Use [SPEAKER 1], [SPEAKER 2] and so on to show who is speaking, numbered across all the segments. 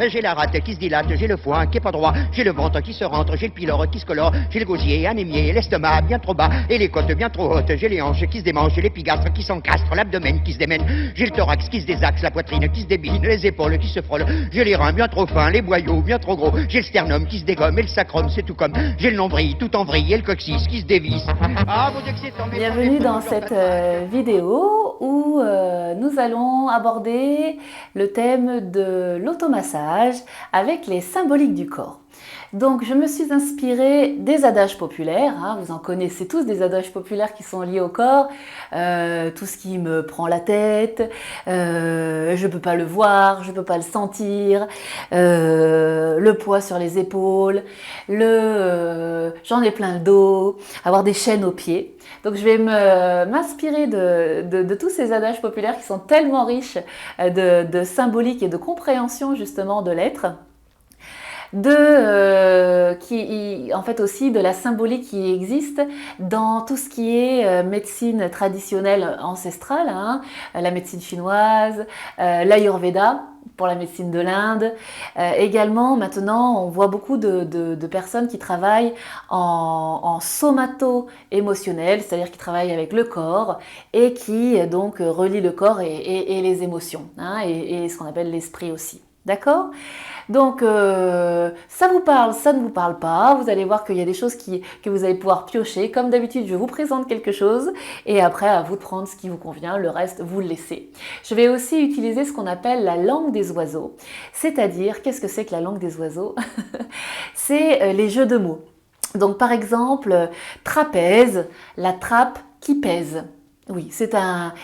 [SPEAKER 1] J'ai la rate qui se dilate, j'ai le foie qui est pas droit, j'ai le ventre qui se rentre, j'ai le pylore qui se colore, j'ai le gosier anémié, l'estomac bien trop bas et les côtes bien trop hautes, j'ai les hanches qui se démangent, j'ai l'épigastre qui s'encastre, l'abdomen qui se démène, j'ai le thorax qui se désaxe, la poitrine qui se débine, les épaules qui se frôlent, j'ai les reins bien trop fins, les boyaux bien trop gros, j'ai le sternum qui se dégomme et le sacrum c'est tout comme, j'ai le nombril tout en vrille et le coccyx qui se dévisse. Ah, vous excitez.
[SPEAKER 2] Bienvenue dans cette vidéo où nous allons aborder le thème de l'automassage avec les symboliques du corps. Donc je me suis inspirée des adages populaires, hein, vous en connaissez tous des adages populaires qui sont liés au corps, tout ce qui me prend la tête, je peux pas le voir, je peux pas le sentir, le poids sur les épaules, j'en ai plein le dos, avoir des chaînes aux pieds. Donc je vais m'inspirer de tous ces adages populaires qui sont tellement riches de symbolique et de compréhension justement de l'être. En fait aussi de la symbolique qui existe dans tout ce qui est médecine traditionnelle ancestrale, hein, la médecine chinoise, l'Ayurveda pour la médecine de l'Inde. Également, maintenant, on voit beaucoup de personnes qui travaillent en somato-émotionnel, c'est-à-dire qui travaillent avec le corps et qui donc relient le corps et les émotions, hein, et ce qu'on appelle l'esprit aussi. D'accord ? Donc, ça vous parle, ça ne vous parle pas. Vous allez voir qu'il y a des choses que vous allez pouvoir piocher. Comme d'habitude, je vous présente quelque chose et après, à vous de prendre ce qui vous convient. Le reste, vous le laissez. Je vais aussi utiliser ce qu'on appelle la langue des oiseaux. C'est-à-dire, qu'est-ce que c'est que la langue des oiseaux? C'est les jeux de mots. Donc, par exemple, trapèze, la trappe qui pèse. Oui,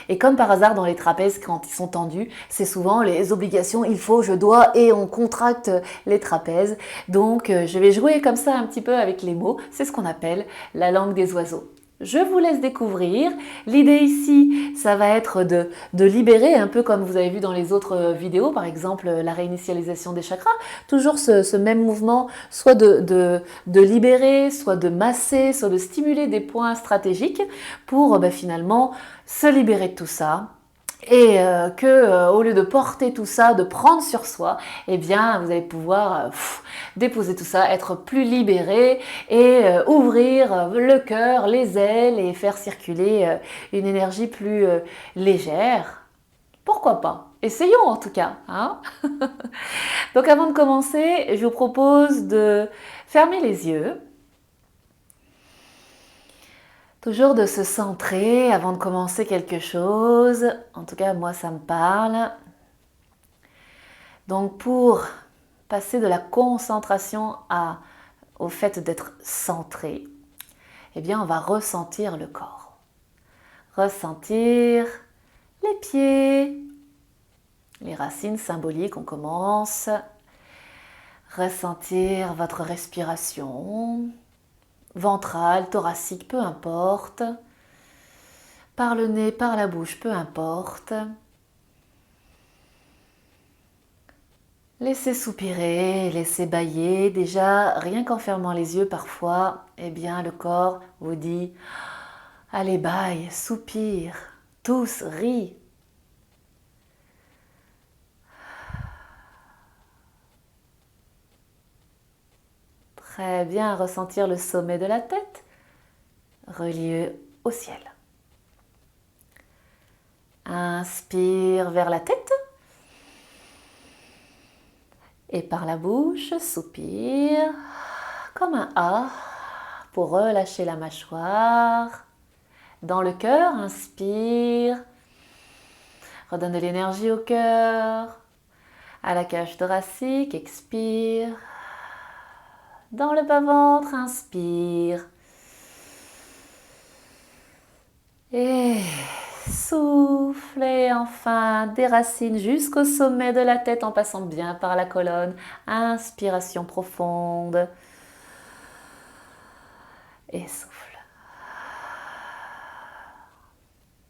[SPEAKER 2] et comme par hasard dans les trapèzes quand ils sont tendus, c'est souvent les obligations, il faut, je dois et on contracte les trapèzes. Donc je vais jouer comme ça un petit peu avec les mots, c'est ce qu'on appelle la langue des oiseaux. Je vous laisse découvrir. L'idée ici, ça va être de libérer, un peu comme vous avez vu dans les autres vidéos, par exemple la réinitialisation des chakras. Toujours ce même mouvement, soit de libérer, soit de masser, soit de stimuler des points stratégiques pour finalement se libérer de tout ça. Et au lieu de porter tout ça, de prendre sur soi, eh bien, vous allez pouvoir déposer tout ça, être plus libéré et ouvrir le cœur, les ailes et faire circuler une énergie plus légère. Pourquoi pas? Essayons en tout cas. Hein. Donc avant de commencer, je vous propose de fermer les yeux. Toujours de se centrer avant de commencer quelque chose. En tout cas, moi, ça me parle. Donc, pour passer de la concentration au fait d'être centré, eh bien, on va ressentir le corps. Ressentir les pieds, les racines symboliques, on commence. Ressentir votre respiration. Ventrale, thoracique, peu importe. Par le nez, par la bouche, peu importe. Laissez soupirer, laissez bâiller. Déjà, rien qu'en fermant les yeux, parfois, eh bien, le corps vous dit « Allez, bâille, soupire, tous, ris ». Très bien, ressentir le sommet de la tête, relié au ciel. Inspire vers la tête. Et par la bouche, soupire comme un A pour relâcher la mâchoire. Dans le cœur, inspire. Redonne de l'énergie au cœur. À la cage thoracique, expire. Dans le bas-ventre, inspire. Et souffle. Et enfin, des racines jusqu'au sommet de la tête en passant bien par la colonne. Inspiration profonde. Et souffle.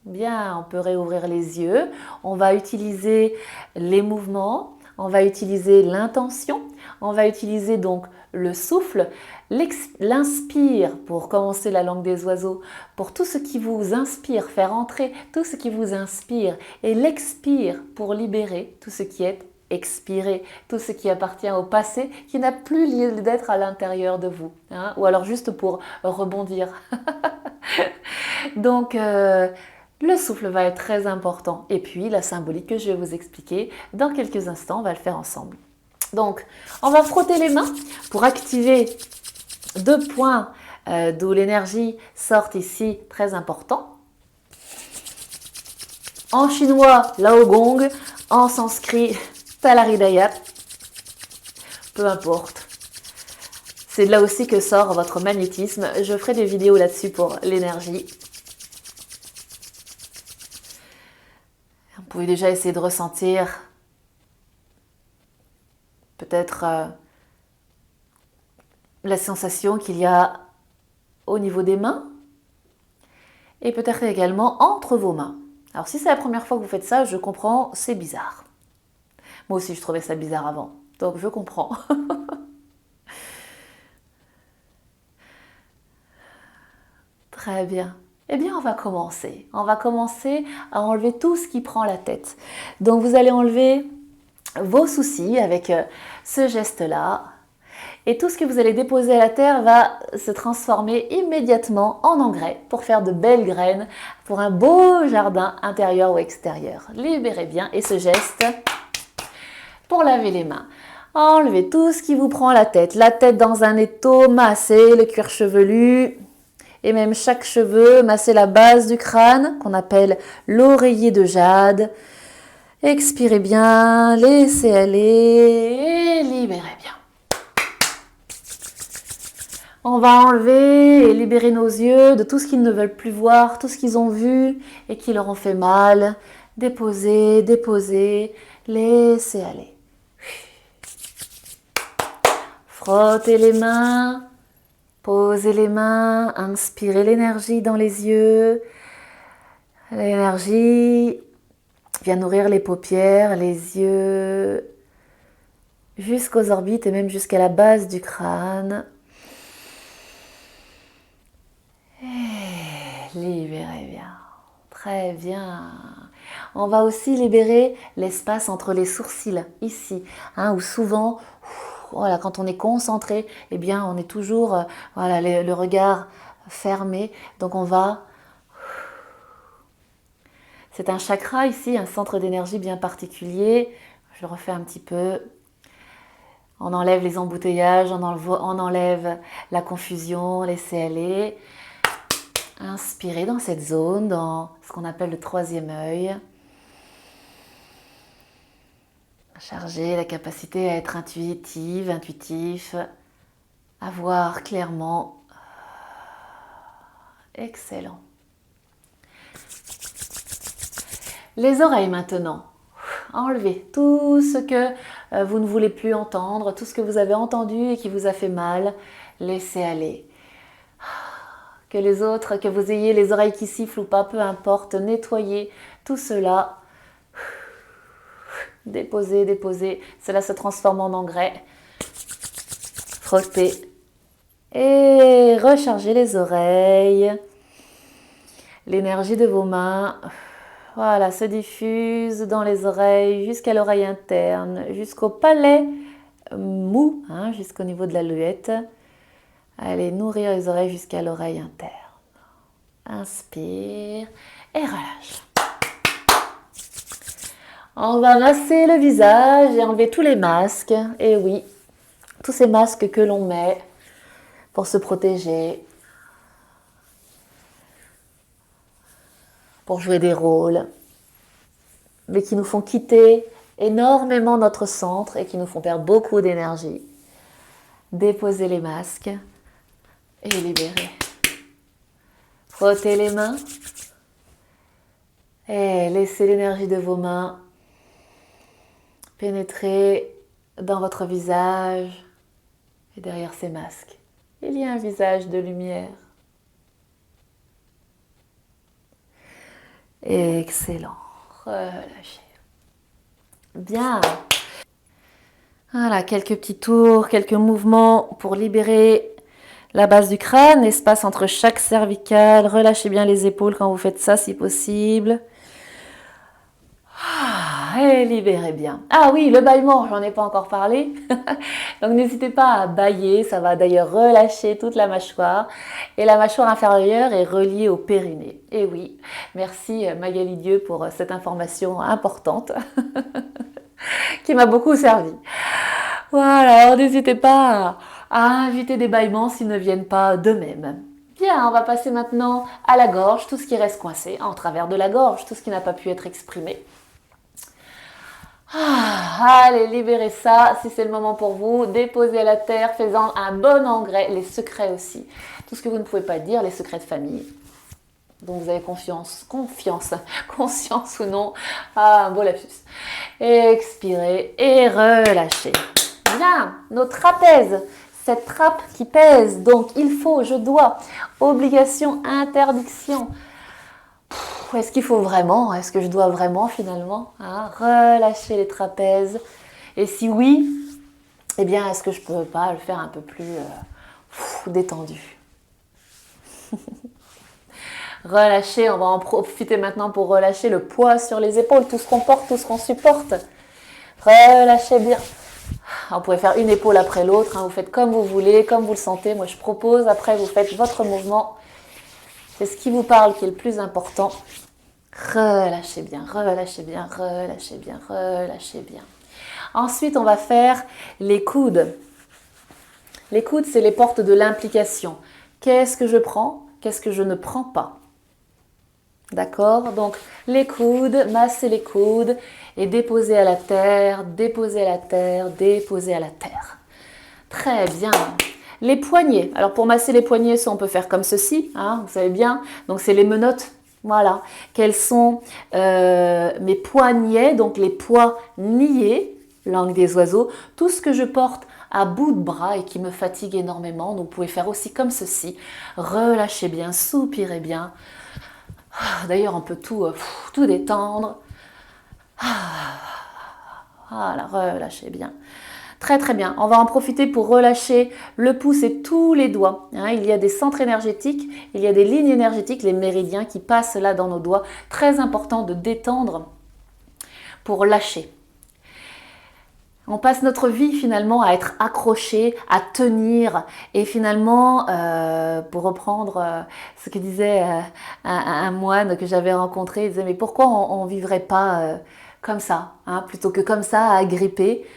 [SPEAKER 2] Bien, on peut réouvrir les yeux. On va utiliser les mouvements. On va utiliser l'intention. On va utiliser donc le souffle, l'inspire pour commencer la langue des oiseaux, pour tout ce qui vous inspire, faire entrer tout ce qui vous inspire, et l'expire pour libérer tout ce qui est Expirez tout ce qui appartient au passé, qui n'a plus lieu d'être à l'intérieur de vous, hein, ou alors juste pour rebondir. Donc, le souffle va être très important. Et puis, la symbolique que je vais vous expliquer dans quelques instants, on va le faire ensemble. Donc, on va frotter les mains pour activer 2 points d'où l'énergie sort ici, très important. En chinois, Lao Gong, en sanskrit, Talaridaya, peu importe. C'est de là aussi que sort votre magnétisme. Je ferai des vidéos là-dessus pour l'énergie. Vous pouvez déjà essayer de ressentir peut-être la sensation qu'il y a au niveau des mains et peut-être également entre vos mains. Alors si c'est la première fois que vous faites ça, je comprends, c'est bizarre. Moi aussi, je trouvais ça bizarre avant, donc je comprends. Très bien. Eh bien, on va commencer. On va commencer à enlever tout ce qui prend la tête. Donc, vous allez enlever vos soucis avec ce geste-là. Et tout ce que vous allez déposer à la terre va se transformer immédiatement en engrais pour faire de belles graines pour un beau jardin intérieur ou extérieur. Libérez bien. Et ce geste pour laver les mains. Enlevez tout ce qui vous prend la tête dans un étau, massez le cuir chevelu. Et même chaque cheveu, massez la base du crâne qu'on appelle l'oreiller de jade. Expirez bien, laissez aller et libérez bien. On va enlever et libérer nos yeux de tout ce qu'ils ne veulent plus voir, tout ce qu'ils ont vu et qui leur ont fait mal. Déposez, déposez, laissez aller. Frottez les mains. Posez les mains, inspirez l'énergie dans les yeux. L'énergie vient nourrir les paupières, les yeux, jusqu'aux orbites et même jusqu'à la base du crâne. Et libérez bien. Très bien. On va aussi libérer l'espace entre les sourcils, ici, hein, où souvent... Voilà, quand on est concentré, eh bien, on est toujours voilà, le regard fermé. Donc, on va... C'est un chakra ici, un centre d'énergie bien particulier. Je le refais un petit peu. On enlève les embouteillages, on enlève la confusion, laissez aller. Inspirez dans cette zone, dans ce qu'on appelle le 3e œil. Charger la capacité à être intuitif, à voir clairement. Excellent. Les oreilles maintenant. Enlevez tout ce que vous ne voulez plus entendre, tout ce que vous avez entendu et qui vous a fait mal. Laissez aller. Que les autres, que vous ayez les oreilles qui sifflent ou pas, peu importe, nettoyez tout cela. Déposez, déposez. Cela se transforme en engrais. Frottez. Et rechargez les oreilles. L'énergie de vos mains, voilà, se diffuse dans les oreilles, jusqu'à l'oreille interne, jusqu'au palais mou, hein, jusqu'au niveau de la luette. Allez nourrir les oreilles jusqu'à l'oreille interne. Inspire et relâche. On va masser le visage et enlever tous les masques. Et oui, tous ces masques que l'on met pour se protéger, pour jouer des rôles, mais qui nous font quitter énormément notre centre et qui nous font perdre beaucoup d'énergie. Déposez les masques et libérez. Frottez les mains et laissez l'énergie de vos mains pénétrer dans votre visage et derrière ces masques. Il y a un visage de lumière. Excellent. Relâchez. Bien. Voilà, quelques petits tours, quelques mouvements pour libérer la base du crâne, l'espace entre chaque cervicale. Relâchez bien les épaules quand vous faites ça si possible. Et libérez bien. Ah oui, le bâillement, j'en ai pas encore parlé. Donc n'hésitez pas à bâiller, ça va d'ailleurs relâcher toute la mâchoire. Et la mâchoire inférieure est reliée au périnée. Et oui, merci Magali Dieu pour cette information importante qui m'a beaucoup servi. Voilà, alors n'hésitez pas à inviter des bâillements s'ils ne viennent pas d'eux-mêmes. Bien, on va passer maintenant à la gorge, tout ce qui reste coincé en travers de la gorge, tout ce qui n'a pas pu être exprimé. Allez, libérez ça, si c'est le moment pour vous, déposez à la terre, faisant un bon engrais, les secrets aussi, tout ce que vous ne pouvez pas dire, les secrets de famille, dont vous avez conscience ou non, un beau lapsus. Expirez et relâchez. Bien, nos trapèzes, cette trappe qui pèse, donc il faut, je dois, obligation, interdiction. Est-ce qu'il faut vraiment? Est-ce que je dois vraiment finalement relâcher les trapèzes? Et si oui, eh bien, est-ce que je ne peux pas le faire un peu plus détendu? Relâcher, on va en profiter maintenant pour relâcher le poids sur les épaules, tout ce qu'on porte, tout ce qu'on supporte. Relâchez bien. On pourrait faire une épaule après l'autre, vous faites comme vous voulez, comme vous le sentez. Moi, je propose, après, vous faites votre mouvement. C'est ce qui vous parle qui est le plus important. Relâchez bien, relâchez bien, relâchez bien, relâchez bien. Ensuite, on va faire les coudes. Les coudes, c'est les portes de l'implication. Qu'est-ce que je prends? Qu'est-ce que je ne prends pas? D'accord? Donc, les coudes, massez les coudes et déposez à la terre, déposez à la terre, déposez à la terre. Très bien. Les poignets. Alors, pour masser les poignets, ça, on peut faire comme ceci, vous savez bien. Donc, c'est les menottes. Voilà. Quels sont mes poignets, donc les poignets, langue des oiseaux, tout ce que je porte à bout de bras et qui me fatigue énormément. Donc, vous pouvez faire aussi comme ceci. Relâchez bien, soupirez bien. D'ailleurs, on peut tout détendre. Voilà, relâchez bien. Très très bien. On va en profiter pour relâcher le pouce et tous les doigts. Il y a des centres énergétiques, il y a des lignes énergétiques, les méridiens qui passent là dans nos doigts. Très important de détendre pour lâcher. On passe notre vie finalement à être accroché, à tenir. Et finalement, pour reprendre ce que disait un moine que j'avais rencontré, il disait mais pourquoi on ne vivrait pas comme ça, plutôt que comme ça à agripper,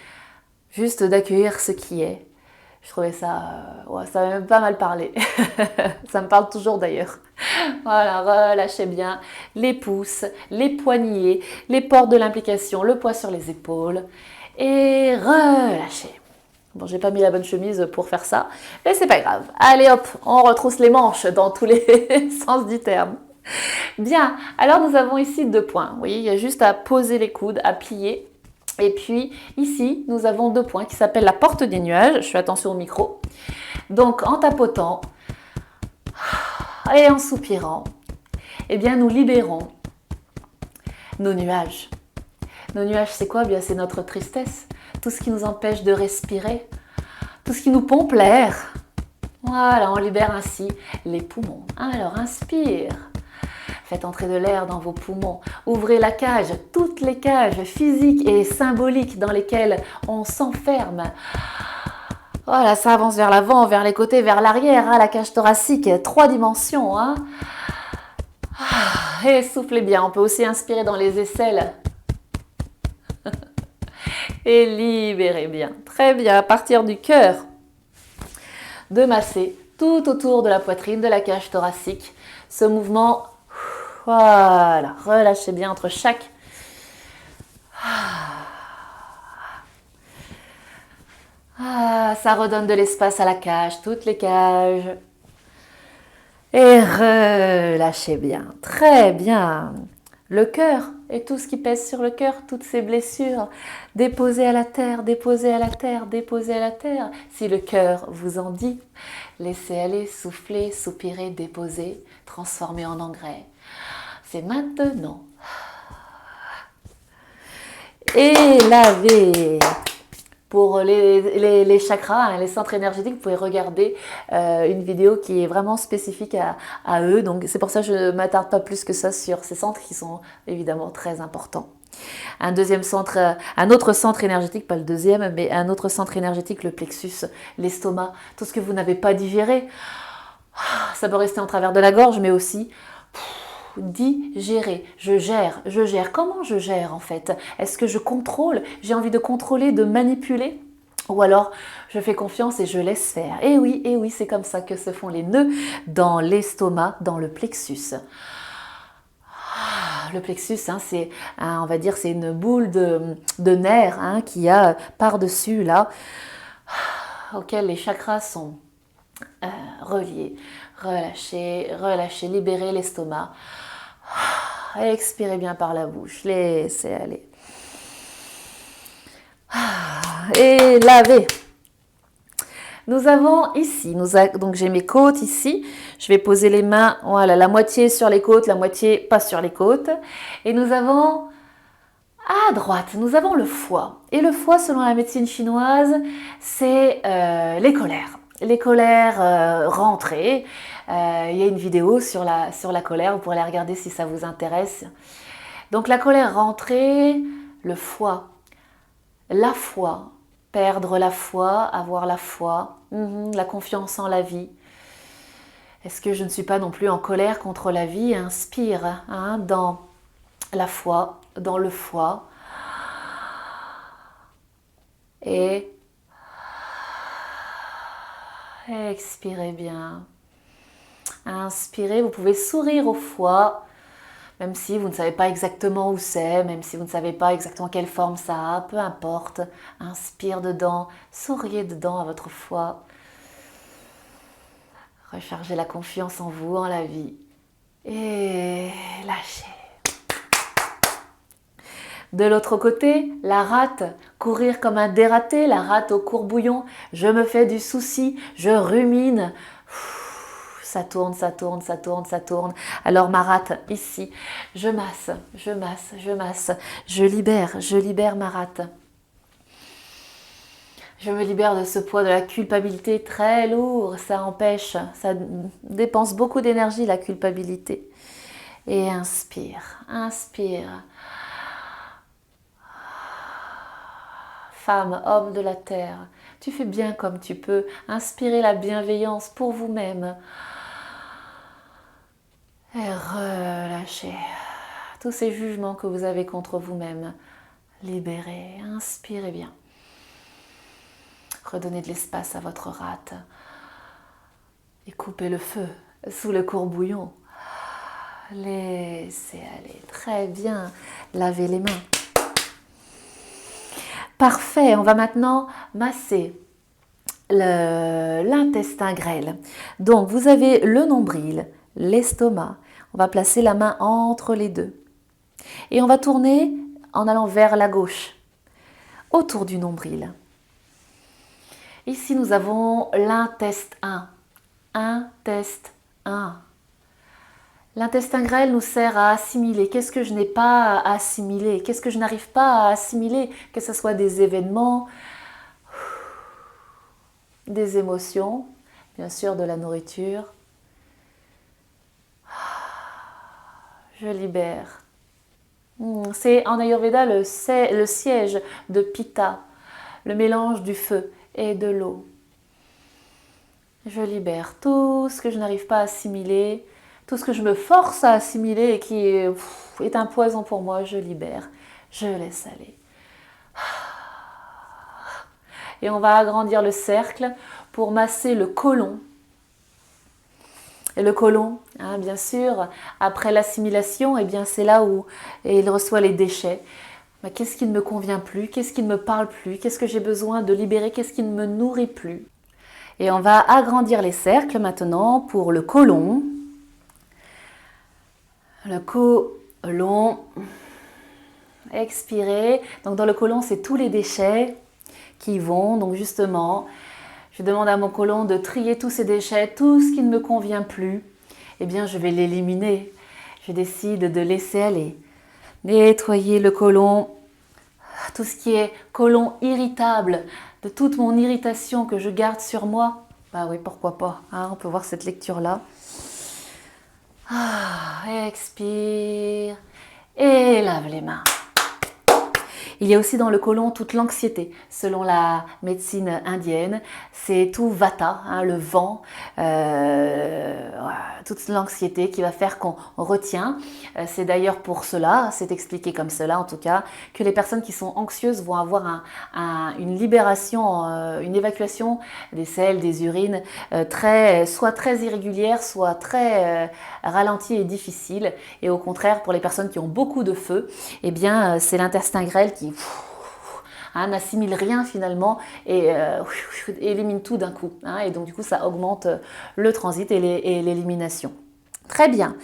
[SPEAKER 2] juste d'accueillir ce qui est. Je trouvais ça, ça m'a même pas mal parlé. Ça me parle toujours d'ailleurs. Voilà, relâchez bien les pouces, les poignets, les portes de l'implication, le poids sur les épaules. Et relâchez. Bon, j'ai pas mis la bonne chemise pour faire ça, mais c'est pas grave. Allez hop, on retrousse les manches dans tous les sens du terme. Bien, alors nous avons ici 2 points. Vous voyez, il y a juste à poser les coudes, à plier. Et puis ici, nous avons 2 points qui s'appellent la porte des nuages. Je fais attention au micro. Donc en tapotant et en soupirant, eh bien nous libérons nos nuages. Nos nuages, c'est quoi? Bien, c'est notre tristesse, tout ce qui nous empêche de respirer, tout ce qui nous pompe l'air. Voilà, on libère ainsi les poumons. Alors, inspire. Faites entrer de l'air dans vos poumons. Ouvrez la cage, toutes les cages physiques et symboliques dans lesquelles on s'enferme. Voilà, ça avance vers l'avant, vers les côtés, vers l'arrière, la cage thoracique, 3 dimensions. Et soufflez bien. On peut aussi inspirer dans les aisselles. Et libérez bien. Très bien, à partir du cœur, de masser tout autour de la poitrine, de la cage thoracique. Ce mouvement, voilà, relâchez bien entre chaque. Ça redonne de l'espace à la cage, toutes les cages. Et relâchez bien, très bien. Le cœur et tout ce qui pèse sur le cœur, toutes ces blessures, déposez à la terre, déposez à la terre, déposez à la terre. Si le cœur vous en dit, laissez aller, soufflez, soupirez, déposez, transformez en engrais. C'est maintenant. Et lavez. Pour les chakras, les centres énergétiques, vous pouvez regarder une vidéo qui est vraiment spécifique à eux. Donc c'est pour ça que je ne m'attarde pas plus que ça sur ces centres qui sont évidemment très importants. Un deuxième centre, un autre centre énergétique, pas le deuxième, mais un autre centre énergétique, le plexus, l'estomac, tout ce que vous n'avez pas digéré. Ça peut rester en travers de la gorge, mais aussi digérer. Je gère. Comment je gère en fait? Est-ce que je contrôle? J'ai envie de contrôler, de manipuler? Ou alors, je fais confiance et je laisse faire. Et oui, c'est comme ça que se font les nœuds dans l'estomac, dans le plexus. Le plexus, c'est, on va dire, c'est une boule de nerfs qui a par-dessus là, auquel les chakras sont reliés. Relâchez, libérez l'estomac. Expirez bien par la bouche, laissez aller. Et lavez. Nous avons ici, donc j'ai mes côtes ici, je vais poser les mains, voilà, la moitié sur les côtes, la moitié pas sur les côtes. Et nous avons, à droite, nous avons le foie. Et le foie, selon la médecine chinoise, c'est les colères. Les colères rentrées. Il y a une vidéo sur la colère, vous pourrez la regarder si ça vous intéresse. Donc la colère rentrée, le foie, la foi. Perdre la foi, avoir la foi, la confiance en la vie. Est-ce que je ne suis pas non plus en colère contre la vie? Inspire dans la foi, dans le foie. Et expirez bien. Inspirez, vous pouvez sourire au foie. Même si vous ne savez pas exactement où c'est, même si vous ne savez pas exactement quelle forme ça a, peu importe. Inspire dedans, souriez dedans à votre foie. Rechargez la confiance en vous, en la vie. Et lâchez. De l'autre côté, la rate, courir comme un dératé, la rate au courbouillon. Je me fais du souci, je rumine. Ça tourne. Alors ma rate, ici, je masse, je libère ma rate. Je me libère de ce poids de la culpabilité très lourd, ça empêche, ça dépense beaucoup d'énergie la culpabilité. Et inspire. Femme, homme de la terre, tu fais bien comme tu peux, inspirez la bienveillance pour vous-même. Et relâchez tous ces jugements que vous avez contre vous-même. Libérez, inspirez bien. Redonnez de l'espace à votre rate. Et coupez le feu sous le courbouillon. Laissez aller, très bien. Lavez les mains. Parfait, on va maintenant masser l'intestin grêle. Donc, vous avez le nombril, l'estomac. On va placer la main entre les deux. Et on va tourner en allant vers la gauche, autour du nombril. Ici, nous avons l'intestin. L'intestin grêle nous sert à assimiler. Qu'est-ce que je n'ai pas à assimiler? Qu'est-ce que je n'arrive pas à assimiler? Que ce soit des événements, des émotions, bien sûr de la nourriture. Je libère. C'est en Ayurveda le siège de Pitta, le mélange du feu et de l'eau. Je libère tout ce que je n'arrive pas à assimiler, tout ce que je me force à assimiler et qui est un poison pour moi, je libère, je laisse aller. Et on va agrandir le cercle pour masser le côlon. Et le côlon, bien sûr, après l'assimilation, c'est là où il reçoit les déchets. Qu'est-ce qui ne me convient plus? Qu'est-ce qui ne me parle plus? Qu'est-ce que j'ai besoin de libérer? Qu'est-ce qui ne me nourrit plus? Et on va agrandir les cercles maintenant pour le côlon. Le côlon. Expirez. Donc dans le côlon, c'est tous les déchets qui vont. Donc justement, je demande à mon côlon de trier tous ces déchets, tout ce qui ne me convient plus. Je vais l'éliminer. Je décide de laisser aller. Nettoyer le côlon. Tout ce qui est côlon irritable, de toute mon irritation que je garde sur moi. Oui, pourquoi pas. On peut voir cette lecture-là. Expire. Et lave les mains. Il y a aussi dans le côlon toute l'anxiété. Selon la médecine indienne, c'est tout vata, hein, le vent, toute l'anxiété qui va faire qu'on retient. C'est d'ailleurs pour cela, c'est expliqué comme cela en tout cas, que les personnes qui sont anxieuses vont avoir une libération, une évacuation des selles, des urines, soit très irrégulière, soit très ralentie et difficile. Et au contraire, pour les personnes qui ont beaucoup de feu, eh bien, c'est l'intestin grêle qui n'assimile rien finalement et élimine tout d'un coup. Hein, et donc du coup, ça augmente le transit et l'élimination. Très bien.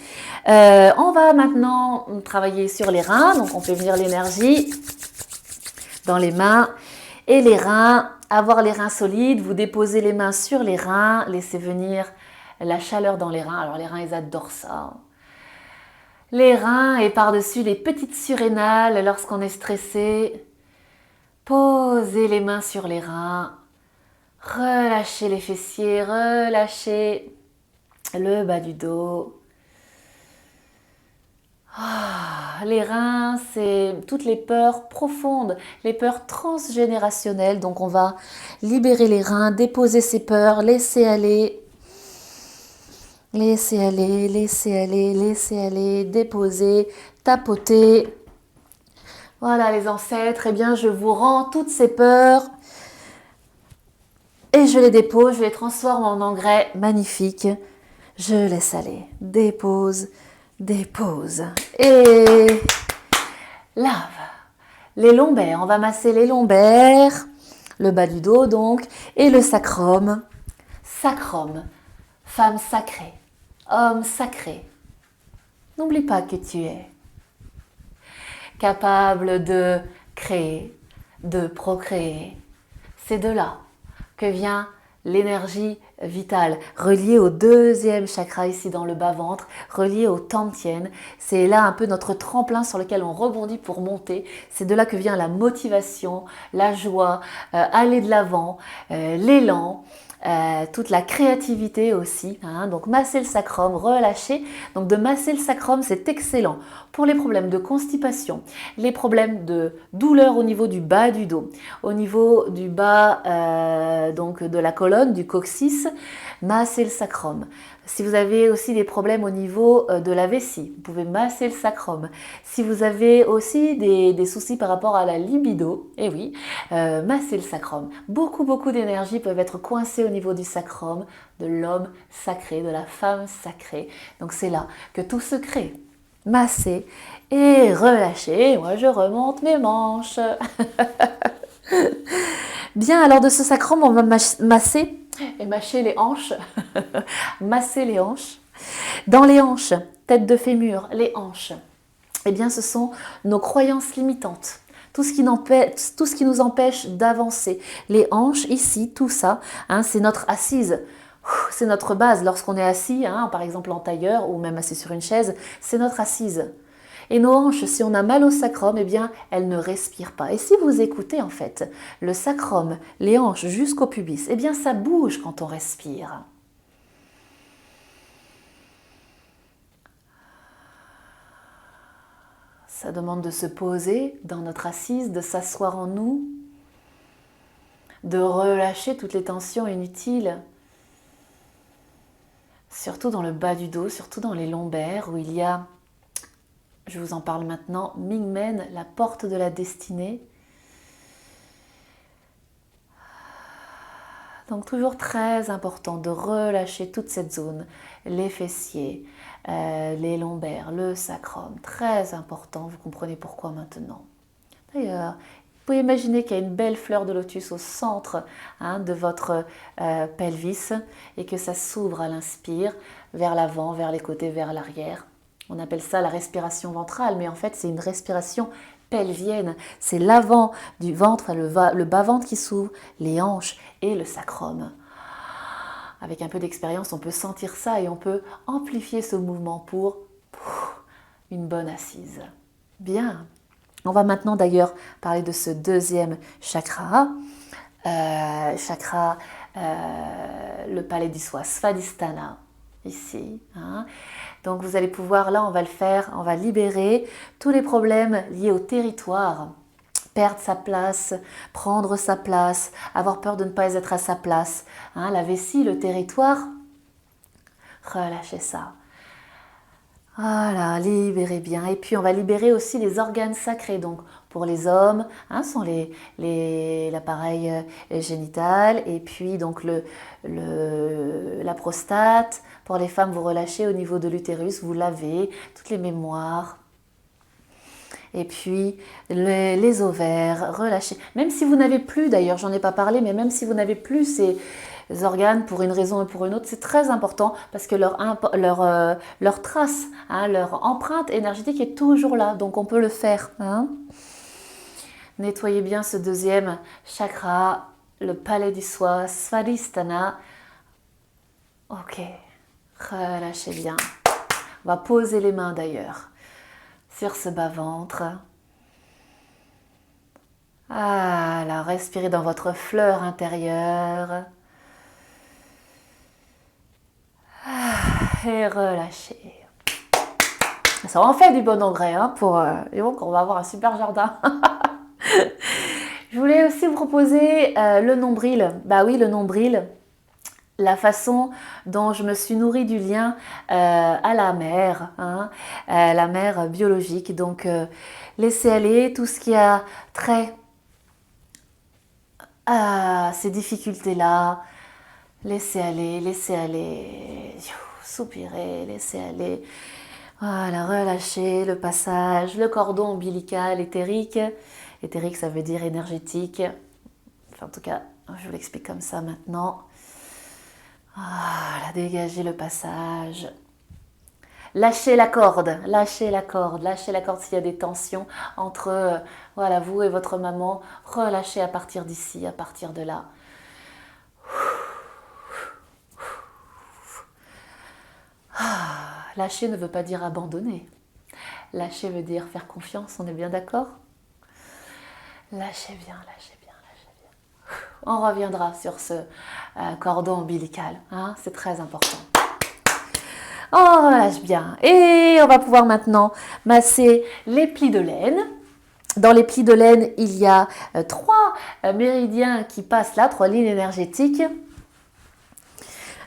[SPEAKER 2] On va maintenant travailler sur les reins. Donc on fait venir l'énergie dans les mains et les reins. Avoir les reins solides, vous déposez les mains sur les reins, laissez venir la chaleur dans les reins. Alors les reins, ils adorent ça. Les reins et par-dessus les petites surrénales lorsqu'on est stressé. Posez les mains sur les reins. Relâchez les fessiers, relâchez le bas du dos. Les reins, c'est toutes les peurs profondes, les peurs transgénérationnelles. Donc on va libérer les reins, déposer ces peurs, laisser aller. Laissez aller, laissez aller, laissez aller, déposer, tapoter. Voilà les ancêtres, eh bien je vous rends toutes ces peurs et je les dépose, je les transforme en engrais magnifiques. Je laisse aller, dépose, dépose et lave. Les lombaires, on va masser les lombaires, le bas du dos donc, et le sacrum. Sacrum, femme sacrée, homme sacré. N'oublie pas que tu es capable de créer, de procréer. C'est de là que vient l'énergie vitale, reliée au deuxième chakra ici dans le bas-ventre, reliée au Tantien. C'est là un peu notre tremplin sur lequel on rebondit pour monter. C'est de là que vient la motivation, la joie, aller de l'avant, l'élan. Toute la créativité aussi, hein. Donc masser le sacrum, relâcher. Donc de masser le sacrum, c'est excellent pour les problèmes de constipation, les problèmes de douleur au niveau du bas du dos, au niveau du bas donc de la colonne, du coccyx, masser le sacrum. Si vous avez aussi des problèmes au niveau de la vessie, vous pouvez masser le sacrum. Si vous avez aussi des soucis par rapport à la libido, eh oui, masser le sacrum. Beaucoup d'énergie peuvent être coincées au niveau du sacrum, de l'homme sacré, de la femme sacrée. Donc c'est là que tout se crée. Masser et relâcher. Moi, je remonte mes manches. Bien, alors de ce sacrum, on va masser et mâcher les hanches. Masser les hanches. Dans les hanches, tête de fémur, les hanches, eh bien, ce sont nos croyances limitantes. Tout ce qui nous empêche d'avancer. Les hanches, ici, tout ça, hein, c'est notre assise. C'est notre base. Lorsqu'on est assis, hein, par exemple en tailleur ou même assis sur une chaise, c'est notre assise. Et nos hanches, si on a mal au sacrum, eh bien, elles ne respirent pas. Et si vous écoutez, en fait, le sacrum, les hanches jusqu'au pubis, eh bien, ça bouge quand on respire. Ça demande de se poser dans notre assise, de s'asseoir en nous, de relâcher toutes les tensions inutiles, surtout dans le bas du dos, surtout dans les lombaires où il y a, je vous en parle maintenant, Mingmen, la porte de la destinée. Donc toujours très important de relâcher toute cette zone, les fessiers, les lombaires, le sacrum, très important, vous comprenez pourquoi maintenant. D'ailleurs, vous pouvez imaginer qu'il y a une belle fleur de lotus au centre de votre pelvis et que ça s'ouvre à l'inspire, vers l'avant, vers les côtés, vers l'arrière. On appelle ça la respiration ventrale, mais en fait c'est une respiration pelvienne. C'est l'avant du ventre, le bas-ventre qui s'ouvre, les hanches et le sacrum. Avec un peu d'expérience, on peut sentir ça et on peut amplifier ce mouvement pour une bonne assise. Bien. On va maintenant d'ailleurs parler de ce deuxième chakra. Le palais du soi, Svadhisthana, ici. Hein. Donc vous allez pouvoir, là on va le faire, on va libérer tous les problèmes liés au territoire perdre sa place, prendre sa place, avoir peur de ne pas être à sa place. Hein, la vessie, le territoire, relâchez ça. Voilà, libérez bien. Et puis on va libérer aussi les organes sacrés. Donc pour les hommes, hein, sont l'appareil génital et puis donc la prostate. Pour les femmes, vous relâchez au niveau de l'utérus, vous lavez toutes les mémoires. Et puis les ovaires, relâchez. Même si vous n'avez plus, d'ailleurs, j'en ai pas parlé, mais même si vous n'avez plus ces organes pour une raison et pour une autre, c'est très important parce que leur trace, hein, leur empreinte énergétique est toujours là, donc on peut le faire. Hein. Nettoyez bien ce deuxième chakra, le palais du soi, Svadhisthana. Ok, relâchez bien. On va poser les mains d'ailleurs sur ce bas-ventre. Voilà, respirez dans votre fleur intérieure. Et relâchez. Ça en fait du bon engrais hein, et donc on va avoir un super jardin. Je voulais aussi vous proposer le nombril. Bah oui, le nombril. La façon dont je me suis nourrie du lien à la mère, hein, la mère biologique. Donc, laissez aller tout ce qui a trait à ces difficultés-là. Laissez aller, soupirez, laissez aller. Voilà, relâchez le passage, le cordon ombilical éthérique. Éthérique, ça veut dire énergétique. Enfin, en tout cas, je vous l'explique comme ça maintenant. Voilà, dégagez le passage. Lâchez la corde, lâchez la corde, lâchez la corde s'il y a des tensions entre voilà, vous et votre maman. Relâchez à partir d'ici, à partir de là. Lâcher ne veut pas dire abandonner. Lâcher veut dire faire confiance, on est bien d'accord? Lâchez bien, lâchez bien, lâchez bien. On reviendra sur ce cordon ombilical, hein, c'est très important. On relâche bien. Et on va pouvoir maintenant masser les plis de laine. Dans les plis de laine, il y a 3 méridiens qui passent là, 3 lignes énergétiques.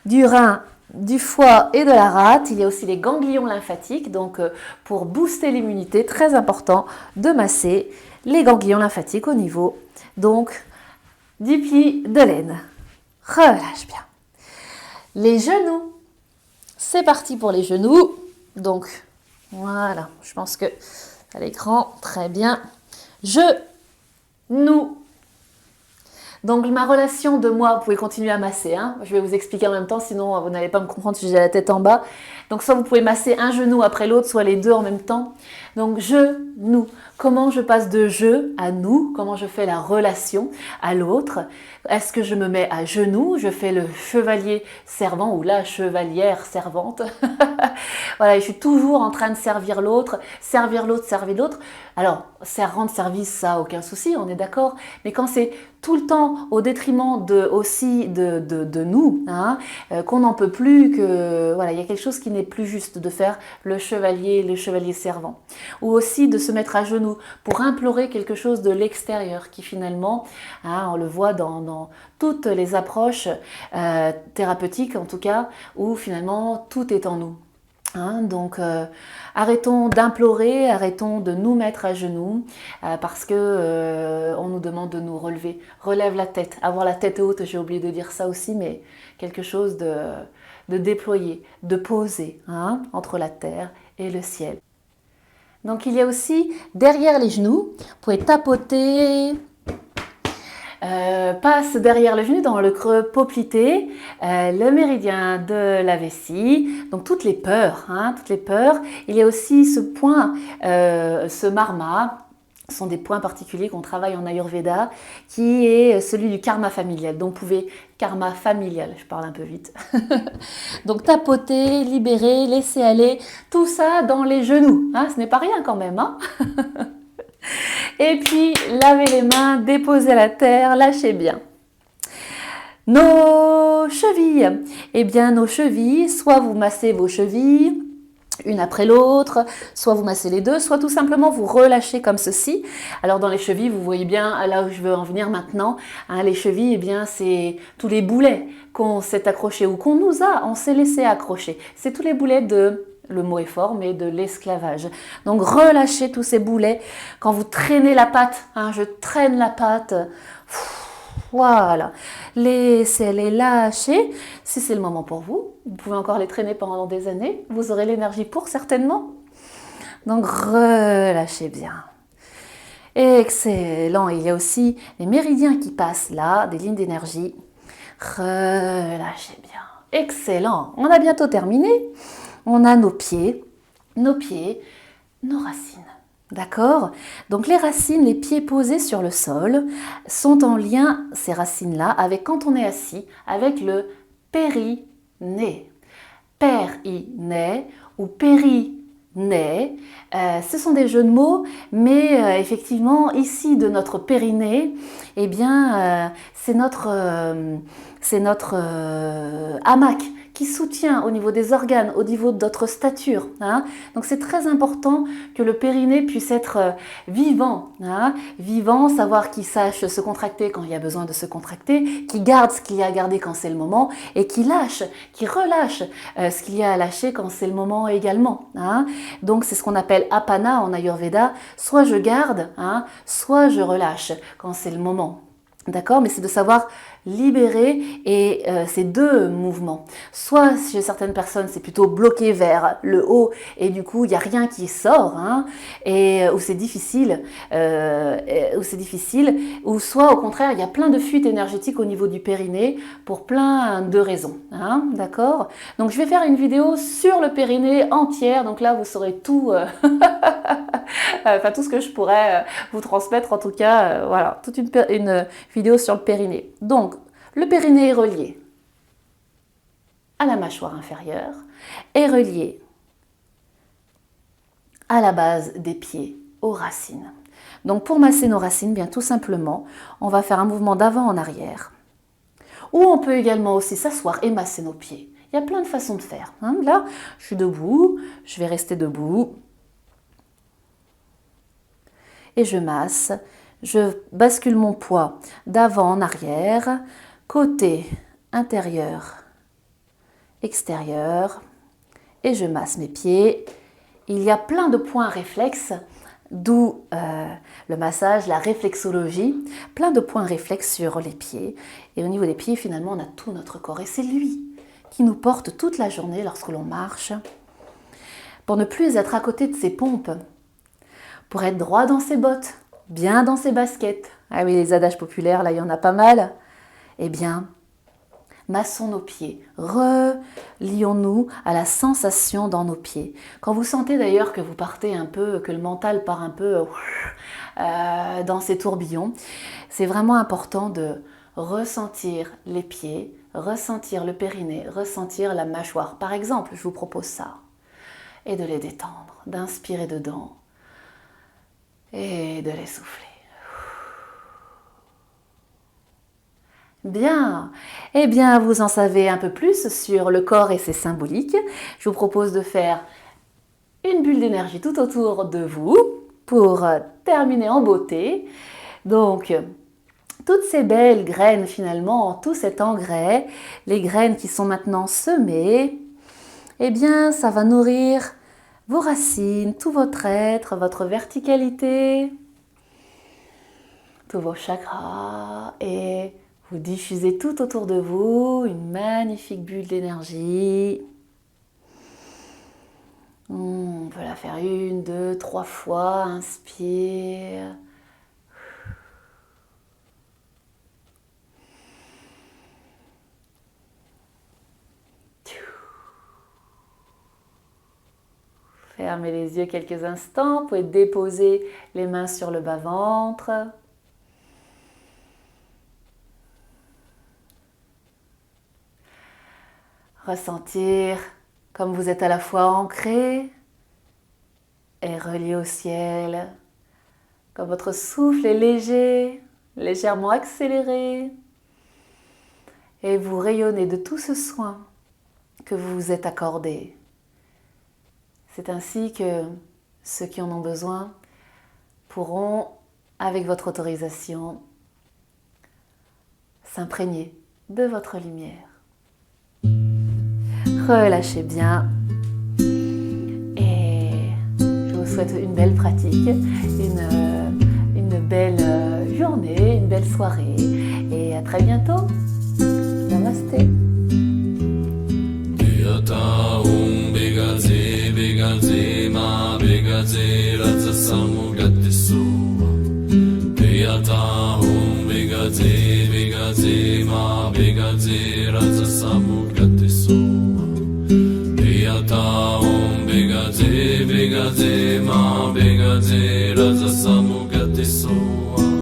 [SPEAKER 2] Du rein, du foie et de la rate. Il y a aussi les ganglions lymphatiques. Donc, pour booster l'immunité, très important de masser les ganglions lymphatiques au niveau donc, du pli de laine. Relâche bien. Les genoux. C'est parti pour les genoux. Donc, voilà. Je pense que à l'écran, très bien. Genoux. Donc, ma relation de moi, vous pouvez continuer à masser. Hein. Je vais vous expliquer en même temps, sinon vous n'allez pas me comprendre si j'ai la tête en bas. Donc, soit vous pouvez masser un genou après l'autre, soit les deux en même temps. Donc, genoux. Comment je passe de je à nous? Comment je fais la relation à l'autre? Est-ce que je me mets à genoux? Je fais le chevalier servant ou la chevalière servante. Voilà, je suis toujours en train de servir l'autre, servir l'autre, servir l'autre. Alors, rendre service, ça, aucun souci, on est d'accord. Mais quand c'est tout le temps au détriment de nous, hein, qu'on n'en peut plus, que voilà, il y a quelque chose qui n'est plus juste de faire le chevalier servant. Ou aussi de se mettre à genoux pour implorer quelque chose de l'extérieur qui finalement, hein, on le voit dans toutes les approches thérapeutiques en tout cas, où finalement tout est en nous. Hein, donc arrêtons d'implorer, arrêtons de nous mettre à genoux parce que on nous demande de nous relever. Relève la tête, avoir la tête haute, j'ai oublié de dire ça aussi, mais quelque chose de déployer, de poser hein, entre la terre et le ciel. Donc il y a aussi derrière les genoux, vous pouvez tapoter, passe derrière le genou dans le creux poplité, le méridien de la vessie, donc toutes les peurs, hein, toutes les peurs. Il y a aussi ce point, ce marma, ce sont des points particuliers qu'on travaille en Ayurveda, qui est celui du karma familial. Donc vous pouvez, karma familial, je parle un peu vite. Donc tapoter, libérer, laisser aller, tout ça dans les genoux, hein, ce n'est pas rien quand même. Hein. Et puis, lavez les mains, déposez la terre, lâchez bien. Nos chevilles. Eh bien, nos chevilles, soit vous massez vos chevilles, une après l'autre, soit vous massez les deux, soit tout simplement vous relâchez comme ceci. Alors dans les chevilles, vous voyez bien là où je veux en venir maintenant, hein, les chevilles, eh bien c'est tous les boulets qu'on s'est accrochés ou on s'est laissé accrocher. C'est tous les boulets de, le mot est fort, mais de l'esclavage. Donc relâchez tous ces boulets. Quand vous traînez la patte, hein, je traîne la patte, voilà, laissez-les lâcher. Si c'est le moment pour vous, vous pouvez encore les traîner pendant des années. Vous aurez l'énergie pour certainement. Donc relâchez bien. Excellent. Il y a aussi les méridiens qui passent là, des lignes d'énergie. Relâchez bien. Excellent. On a bientôt terminé. On a nos pieds, nos racines. D'accord? Donc les racines, les pieds posés sur le sol, sont en lien, ces racines-là, avec quand on est assis, avec le périnée. Périnée ou périnée, ce sont des jeux de mots, mais effectivement, ici, de notre périnée, eh bien, c'est notre hamac qui soutient au niveau des organes, au niveau de notre stature. Hein. Donc c'est très important que le périnée puisse être vivant, hein. Vivant, savoir qu'il sache se contracter quand il y a besoin de se contracter, qu'il garde ce qu'il y a à garder quand c'est le moment, et qu'il lâche, qu'il relâche ce qu'il y a à lâcher quand c'est le moment également. Hein. Donc c'est ce qu'on appelle apana en Ayurveda, soit je garde, hein, soit je relâche quand c'est le moment. D'accord? Mais c'est de savoir libérer et ces deux mouvements. Soit chez certaines personnes, c'est plutôt bloqué vers le haut et du coup, il n'y a rien qui sort, hein, et où c'est difficile, ou soit au contraire, il y a plein de fuites énergétiques au niveau du périnée pour plein de raisons. Hein, d'accord? Donc, je vais faire une vidéo sur le périnée entière. Donc là, vous saurez tout, enfin tout ce que je pourrais vous transmettre, en tout cas, voilà, toute une vidéo sur le périnée. Donc, le périnée est relié à la mâchoire inférieure, est relié à la base des pieds, aux racines. Donc, pour masser nos racines, bien tout simplement, on va faire un mouvement d'avant en arrière. Ou on peut également aussi s'asseoir et masser nos pieds. Il y a plein de façons de faire. Hein. Là, je suis debout, je vais rester debout. Et je masse, je bascule mon poids d'avant en arrière, côté intérieur, extérieur, et je masse mes pieds. Il y a plein de points réflexes, d'où le massage, la réflexologie, plein de points réflexes sur les pieds. Et au niveau des pieds, finalement, on a tout notre corps. Et c'est lui qui nous porte toute la journée lorsque l'on marche, pour ne plus être à côté de ses pompes, pour être droit dans ses bottes, bien dans ses baskets. Ah oui, les adages populaires, là, il y en a pas mal. Eh bien, massons nos pieds, relions-nous à la sensation dans nos pieds. Quand vous sentez d'ailleurs que vous partez un peu, que le mental part un peu dans ces tourbillons, c'est vraiment important de ressentir les pieds, ressentir le périnée, ressentir la mâchoire. Par exemple, je vous propose ça. Et de les détendre, d'inspirer dedans et de les souffler. Bien, eh bien vous en savez un peu plus sur le corps et ses symboliques. Je vous propose de faire une bulle d'énergie tout autour de vous pour terminer en beauté. Donc, toutes ces belles graines finalement, tout cet engrais, les graines qui sont maintenant semées, eh bien ça va nourrir vos racines, tout votre être, votre verticalité, tous vos chakras, et vous diffusez tout autour de vous une magnifique bulle d'énergie. On peut la faire 1, 2, 3 fois. Inspire. Fermez les yeux quelques instants. Vous pouvez déposer les mains sur le bas-ventre. Ressentir comme vous êtes à la fois ancré et relié au ciel, comme votre souffle est léger, légèrement accéléré, et vous rayonnez de tout ce soin que vous vous êtes accordé. C'est ainsi que ceux qui en ont besoin pourront, avec votre autorisation, s'imprégner de votre lumière. Relâchez bien et je vous souhaite une belle pratique, une belle journée, une belle soirée et à très bientôt. Namasté.
[SPEAKER 3] Bega ze ma bega ze raza sa